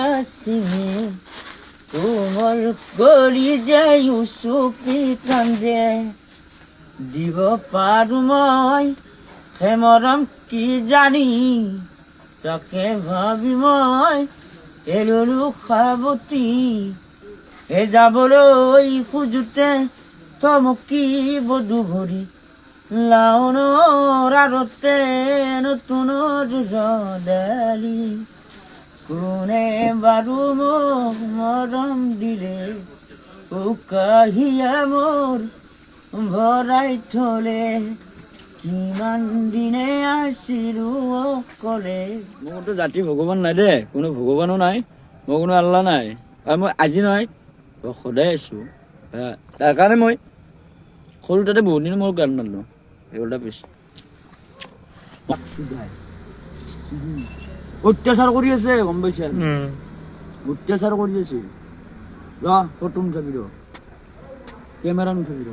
আছে কোমল গলি যায় চুপি কান্দে দিব পাৰো মই মৰম কি জানি তাকে ভাবি মই এললো সাৱতি যাবলৈ খোজোতে থমকি বধু ভৰি লাউনৰ আৰতে নতুন ডালি কোনে বাৰু মোক মৰম দিলে উকাহিয়া মোৰ ভৰাই থলে কিমান দিনে আছিলো অকলে। মোৰতো জাতি ভগৱান নাই দে, কোনো ভগৱানো নাই, মোৰ কোনো আল্লাহ নাই, আৰু মই আজি নহয় মই সদায় আছো। তাৰ কাৰণে মই সৰু তাতে বহুত দিন মোৰ গান নালো এইটা পিছ অত্যাচাৰ কৰি আছে গম পাইছা, অত্যাচাৰ কৰি আছে। ফটো নুঠাবি ৰ, কেমেৰা নুঠাবি ৰ,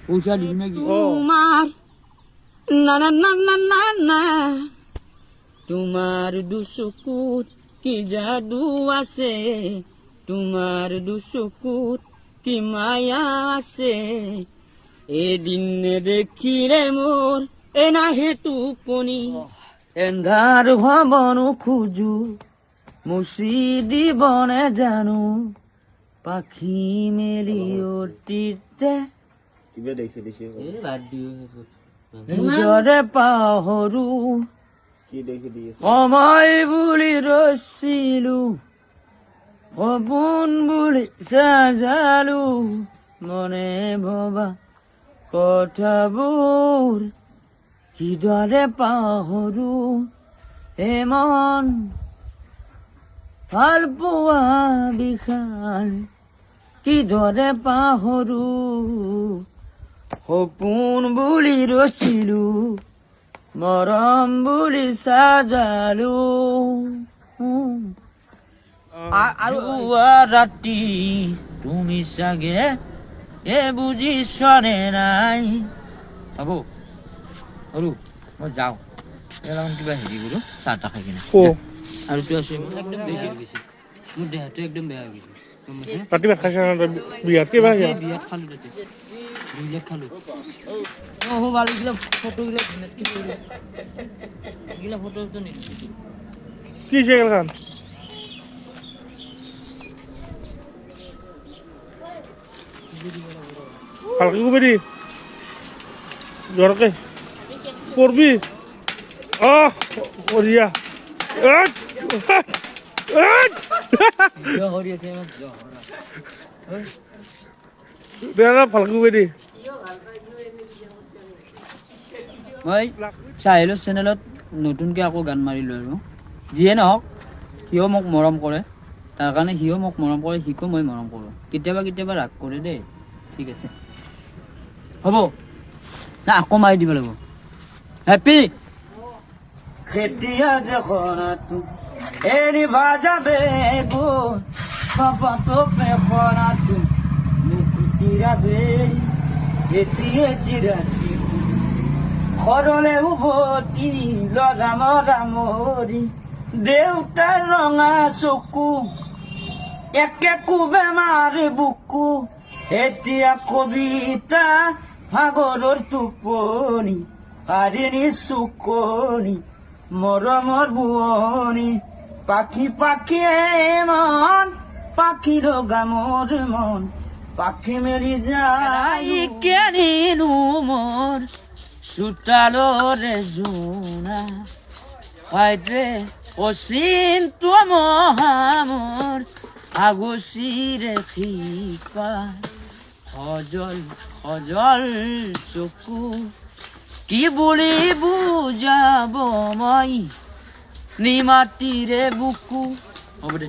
পইচা দিবি নেকি? তোমার না না না না না না তোমার দুচকুত কি জাদু আছে, তোমার দুচকুত কি মায়া আছে, এদিন দেখিলে মোর এনাহে টোপনি এন্ধাৰ হবনো খোজো মুচি দিবনে জানো পাখি মেলি অতীতে নিজৰে পাহৰো সময় বুলি ৰচিলো সপোন বুলি সাজালো মনে ভবা কথাবোৰ কিদৰে পাহৰো হে মন ভাল পোৱা বিশাল কিদৰে পাহৰো সপোন বুলি ৰচিলো মৰম বুলি সাজালো আৰু ৰাতি তুমি চাগে এ বুজিছনে নাই। হ'ব আৰু মই যাওঁ কিবা হেৰি কৰো চাহ তাহ খাই কিনে আৰু তো আছো একদম বেছি গৈছে মোৰ দেহাটো একদম বেয়া হৈ গৈছে। ৰাতি ভাত খাইছে বিয়াত কিবা বিয়াত খালো তাতে 2 লাখ খালো। ভাল এইগিলা ফটোগিলা এইগিলা ফটো তো নেকি কি চেকেল খান ভালকে কবি জোৰকে কৰবি কৰিয়া ভালকে কবি মই চাহিলৰ চেনেলত নতুনকৈ আকৌ গান মাৰিলোঁ আৰু যিয়ে নহওক সিও মোক মৰম কৰে, তাৰ কাৰণে সিও মোক মৰম কৰে, সিকো মই মৰম কৰোঁ। কেতিয়াবা কেতিয়াবা ৰাগ কৰে দেই, ঠিক আছে হ'ব না আকৌ মাৰি দিব লাগিব। হেপী খেতিয়া যখন এৰি বাজাবে গো পাপাতো পেখনা তু মুকুতিৰাবে এটিয়ে চিৰাতি ঘৰলে উভতি লগাম ৰামৰি দেউতাৰ ৰঙা চকু একে কোবে মাৰে বুকু এতিয়া কবিতা সাগৰৰ টোপনি কাৰিনী চুকনি মৰমৰ বুৱনি পাখি পাখি মন পাখি গামৰ মন পাখি মেলি যায় কেনিনো মোৰ চোতালৰে জোনা হাইতে অচিন তো মহামৰ আগচিৰে শিপা সজল সজল চকু কি বুলি বুজাব মই নিমাতিৰে বুকু হ'ব দে।